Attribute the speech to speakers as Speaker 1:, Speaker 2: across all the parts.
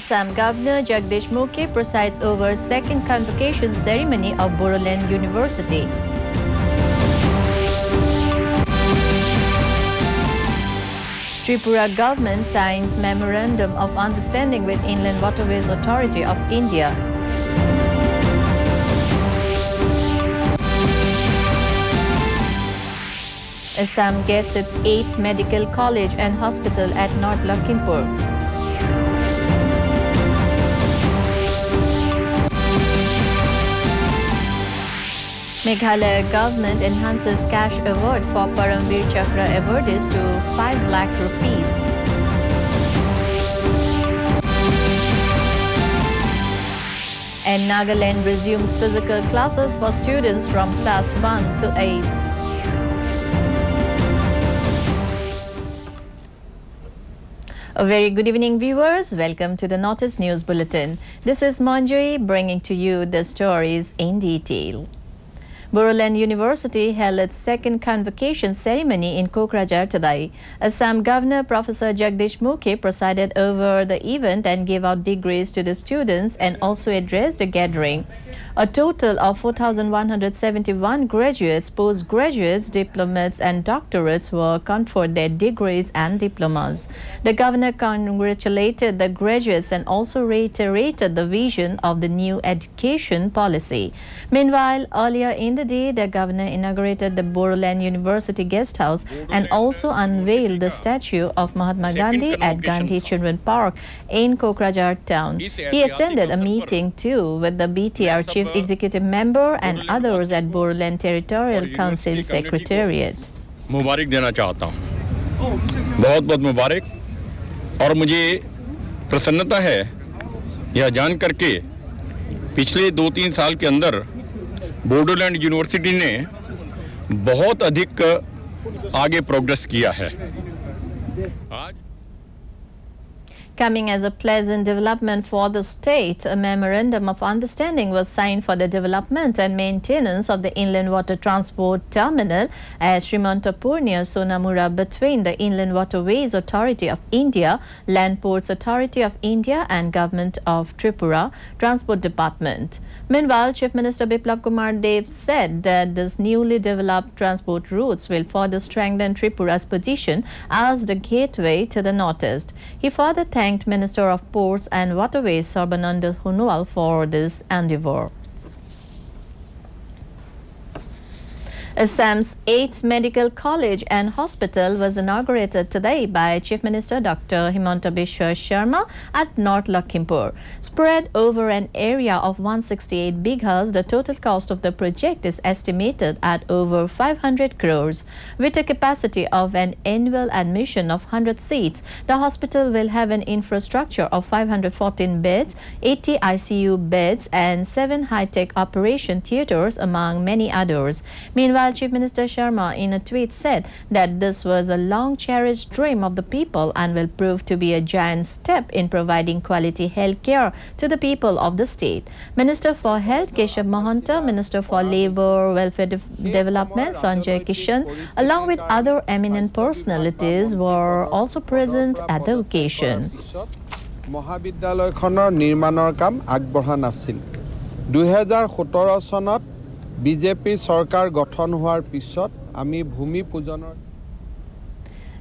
Speaker 1: Assam Governor Jagdish Mukhi presides over second convocation ceremony of Bodoland University. Tripura government signs Memorandum of Understanding with Inland Waterways Authority of India. Assam gets its 8th medical college and hospital at North Lakhimpur. Meghalaya government enhances cash award for param Chakra awardees to 5 lakh rupees. And Nagaland resumes physical classes for students from class 1 to 8. A very good evening, viewers. Welcome to the Notice News Bulletin. This is Manjui bringing to you the stories in detail. Bodoland University held its second convocation ceremony in Kokrajhar today. Assam Governor Professor Jagdish Mukhi presided over the event and gave out degrees to the students and also addressed the gathering. A total of 4,171 graduates, postgraduates, diplomates and doctorates were conferred their degrees and diplomas. The governor congratulated the graduates and also reiterated the vision of the new education policy. Meanwhile, earlier in the day, the governor inaugurated the Bodoland University Guest House and also unveiled the statue of Mahatma Gandhi at Gandhi Children Park in Kokrajhar town. He attended a meeting too with the BTR Chief Executive Member and others at Bodoland Territorial Council Secretariat.
Speaker 2: मुबारक देना चाहता हूँ, बहुत बहुत मुबारक। और मुझे प्रसन्नता है यह जान करके पिछले 2-3 साल के अंदर बोडोलैंड यूनिवर्सिटी ने बहुत अधिक आगे प्रोग्रेस किया है।
Speaker 1: Coming as a pleasant development for the state, a memorandum of understanding was signed for the development and maintenance of the inland water transport terminal at Srimantapur near Sonamura between the Inland Waterways Authority of India, Land Ports Authority of India and Government of Tripura Transport Department. Meanwhile, Chief Minister Biplab Kumar Dev said that this newly developed transport routes will further strengthen Tripura's position as the gateway to the northeast. He further thanked Minister of Ports and Waterways Sarbananda Hunwal for this endeavour. Assam's 8th Medical College and Hospital was inaugurated today by Chief Minister Dr. Himanta Biswa Sharma at North Lakhimpur. Spread over an area of 168 bighas, the total cost of the project is estimated at over 500 crores. With a capacity of an annual admission of 100 seats, the hospital will have an infrastructure of 514 beds, 80 ICU beds and 7 high-tech operation theatres among many others. Meanwhile, Chief Minister Sharma in a tweet said that this was a long-cherished dream of the people and will prove to be a giant step in providing quality health care to the people of the state. Minister for Health Keshav Mahanta, Minister for Labour, Welfare Development Sanjay Kishan, along with other eminent personalities were also present at the occasion.
Speaker 3: মহাবিদ্যালয়খনৰ নিৰ্মাণৰ কাম আগবঢ়া নাছিল 2017 চনত BJP চৰকাৰ গঠন হোৱাৰ পিছত আমি ভূমি পূজনৰ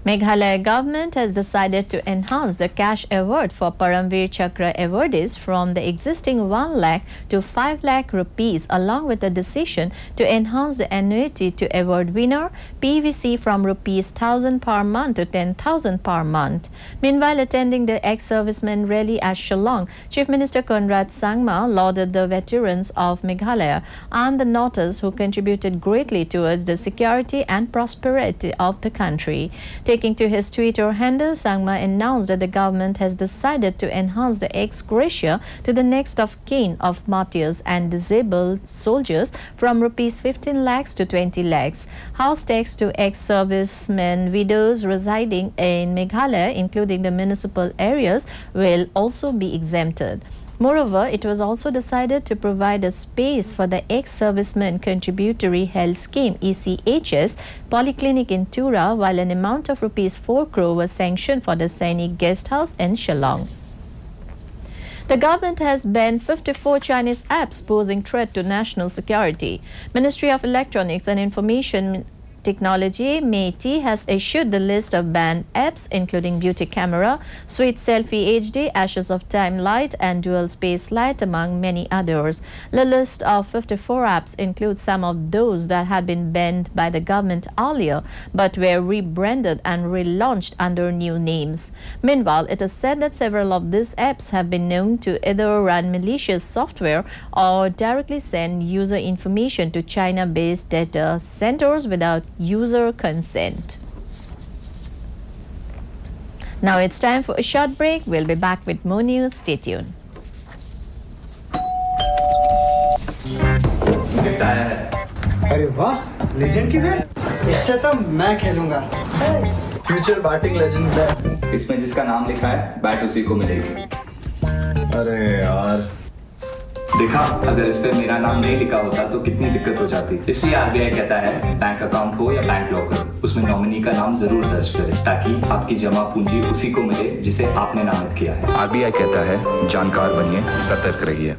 Speaker 1: Meghalaya government has decided to enhance the cash award for Paramveer Chakra awardees from the existing 1 lakh to 5 lakh rupees, along with a decision to enhance the annuity to award winner PVC from rupees 1,000 per month to 10,000 per month. Meanwhile, attending the ex-servicemen rally at Shillong, Chief Minister Conrad Sangma lauded the veterans of Meghalaya and the Northers who contributed greatly towards the security and prosperity of the country. Taking to his Twitter handle, Sangma announced that the government has decided to enhance the ex gratia to the next of kin of martyrs and disabled soldiers from rupees 15 lakhs to 20 lakhs. House tax to ex-servicemen widows residing in Meghalaya, including the municipal areas, will also be exempted. Moreover, it was also decided to provide a space for the ex-servicemen contributory health scheme ECHS polyclinic in Tura, while an amount of rupees 4 crore was sanctioned for the Sainik guest house in Shillong. The government has banned 54 Chinese apps posing threat to national security. Ministry of Electronics and Information Technology, METI, has issued the list of banned apps including Beauty Camera, Sweet Selfie HD, Ashes of Time Light and Dual Space Light among many others. The list of 54 apps includes some of those that had been banned by the government earlier but were rebranded and relaunched under new names. Meanwhile, it is said that several of these apps have been known to either run malicious software or directly send user information to China-based data centers without user consent. Now it's time for a short break. We'll be back with more news. Stay tuned.
Speaker 4: अरे वाह, legend की bat. इससे तो मैं खेलूंगा।
Speaker 5: Future batting legend है।
Speaker 6: इसमें जिसका नाम लिखा है बैट उसी को मिलेगी।
Speaker 5: अरे यार,
Speaker 6: देखा, अगर इस पे मेरा नाम नहीं लिखा होता तो कितनी दिक्कत हो जाती। इसलिए आरबीआई कहता है बैंक अकाउंट हो या बैंक लॉकर, उसमें नॉमिनी का नाम जरूर दर्ज करें ताकि आपकी जमा पूंजी उसी को मिले जिसे आपने नामित किया है।
Speaker 7: आरबीआई कहता है जानकार बनिए, सतर्क रहिए।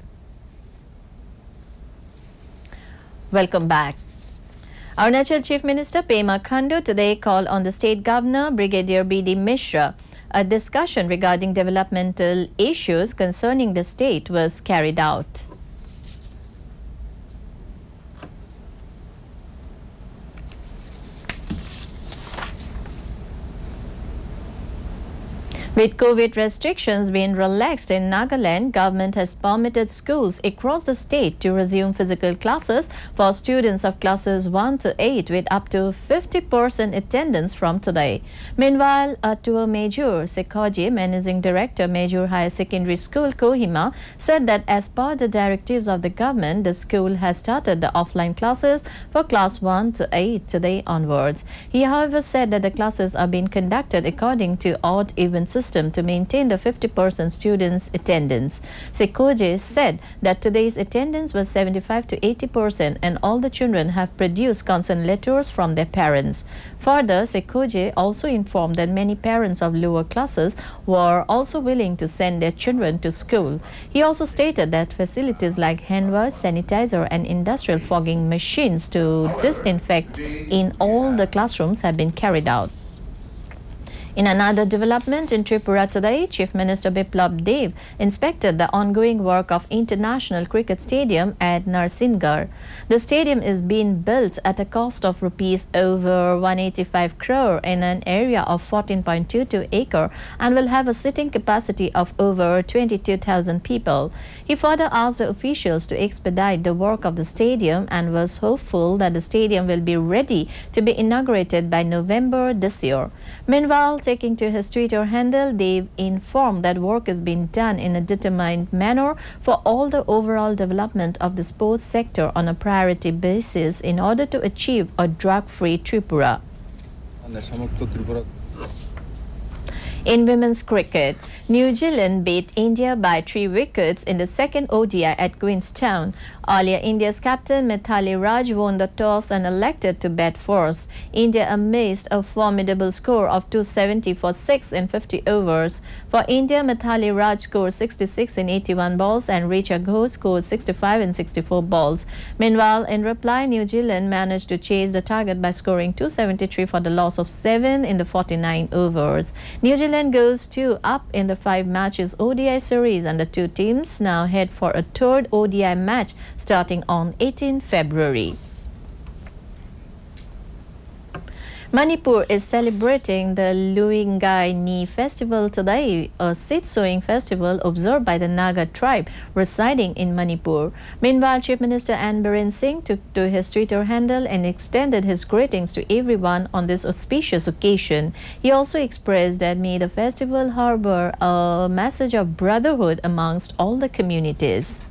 Speaker 1: Welcome back. Arunachal Chief Minister Pema Khandu today called on the State Governor Brigadier B.D. Mishra. A discussion regarding developmental issues concerning the state was carried out. With COVID restrictions being relaxed in Nagaland, government has permitted schools across the state to resume physical classes for students of classes 1 to 8 with up to 50% attendance from today. Meanwhile, Atua Major Sekoji, Managing Director, Major Higher Secondary School, Kohima, said that as per the directives of the government, the school has started the offline classes for class 1 to 8 today onwards. He, however, said that the classes are being conducted according to odd-even system to maintain the 50% students' attendance. Sekoje said that today's attendance was 75 to 80% and all the children have produced consent letters from their parents. Further, Sekoje also informed that many parents of lower classes were also willing to send their children to school. He also stated that facilities like hand wash, sanitizer and industrial fogging machines to disinfect in all the classrooms have been carried out. In another development in Tripura today, Chief Minister Biplab Dev inspected the ongoing work of International Cricket Stadium at Narsingar. The stadium is being built at a cost of rupees over 185 crore in an area of 14.22 acre and will have a sitting capacity of over 22,000 people. He further asked the officials to expedite the work of the stadium and was hopeful that the stadium will be ready to be inaugurated by November this year. Meanwhile, taking to his Twitter handle, Dave informed that work is being done in a determined manner for all the overall development of the sports sector on a priority basis in order to achieve a drug-free Tripura. In women's cricket, New Zealand beat India by 3 wickets in the second ODI at Queenstown. Earlier, India's captain Mithali Raj won the toss and elected to bat first. India amassed a formidable score of 270 for 6 in 50 overs. For India, Mithali Raj scored 66 in 81 balls and Richa Ghosh scored 65 in 64 balls. Meanwhile, in reply, New Zealand managed to chase the target by scoring 273 for the loss of 7 in the 49 overs. New Zealand goes 2 up in the 5 matches ODI series and the two teams now head for a third ODI match starting on 18 February. Manipur is celebrating the Luingai Ni festival today, a seed sowing festival observed by the Naga tribe residing in Manipur. Meanwhile, Chief Minister N. Biren Singh took to his Twitter handle and extended his greetings to everyone on this auspicious occasion. He also expressed that may the festival harbor a message of brotherhood amongst all the communities.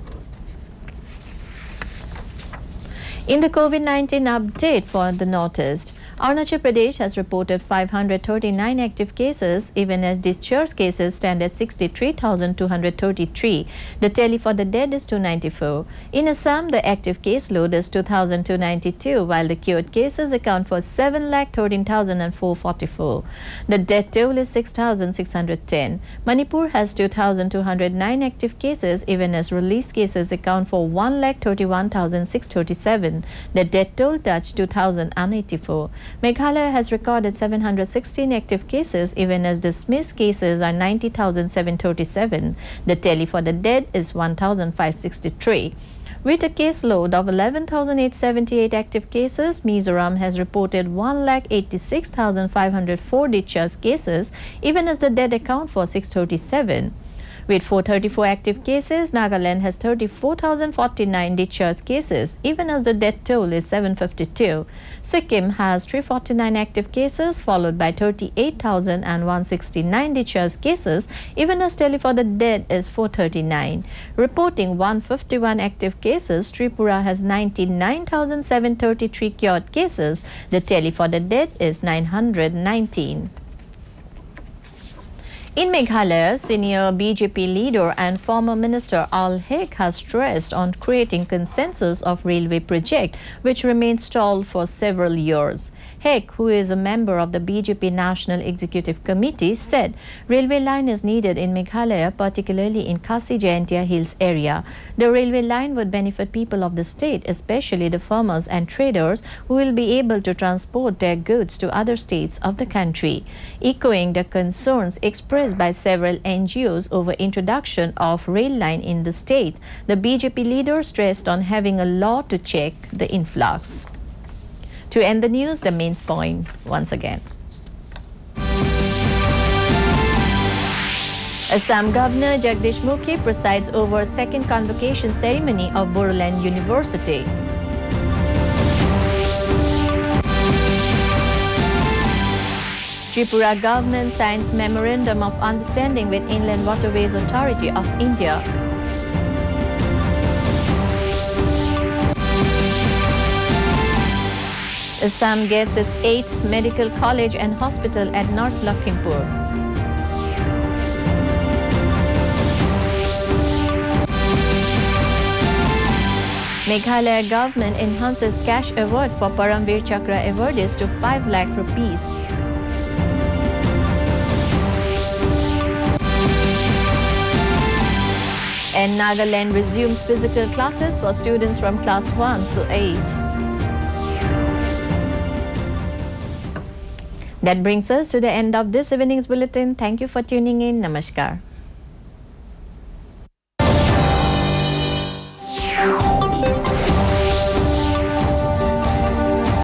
Speaker 1: In the COVID-19 update for the Northeast, Arunachal Pradesh has reported 539 active cases, even as discharge cases stand at 63,233. The tally for the dead is 294. In Assam, the active caseload is 2,292, while the cured cases account for 7,13,444. The death toll is 6,610. Manipur has 2,209 active cases, even as released cases account for 1,31,637. The death toll touched 2,084. Meghalaya has recorded 716 active cases, even as dismissed cases are 90,737. The tally for the dead is 1,563. With a caseload of 11,878 active cases, Mizoram has reported 1,86,504 discharge cases, even as the dead account for 637. With 434 active cases, Nagaland has 34,049 discharge cases, even as the death toll is 752. Sikkim has 349 active cases, followed by 38,169 discharge cases, even as tally for the dead is 439. Reporting 151 active cases, Tripura has 99,733 cured cases. The tally for the dead is 919. In Meghalaya, senior BJP leader and former minister Lakh has stressed on creating consensus of railway project, which remains stalled for several years. Lakh, who is a member of the BJP National Executive Committee, said railway line is needed in Meghalaya, particularly in Khasi Jaintia Hills area. The railway line would benefit people of the state, especially the farmers and traders, who will be able to transport their goods to other states of the country. Echoing the concerns expressed by several NGOs over introduction of rail line in the state, the BJP leader stressed on having a law to check the influx. To end the news, the main point once again. Assam Governor Jagdish Mukhi presides over second convocation ceremony of Bodoland University. Tripura government signs Memorandum of Understanding with Inland Waterways Authority of India. Assam gets its 8th medical college and hospital at North Lakhimpur. Meghalaya government enhances cash award for Param Chakra awardees to 5 lakh rupees. And Nagaland resumes physical classes for students from class 1 to 8. That brings us to the end of this evening's bulletin. Thank you for tuning in. Namaskar.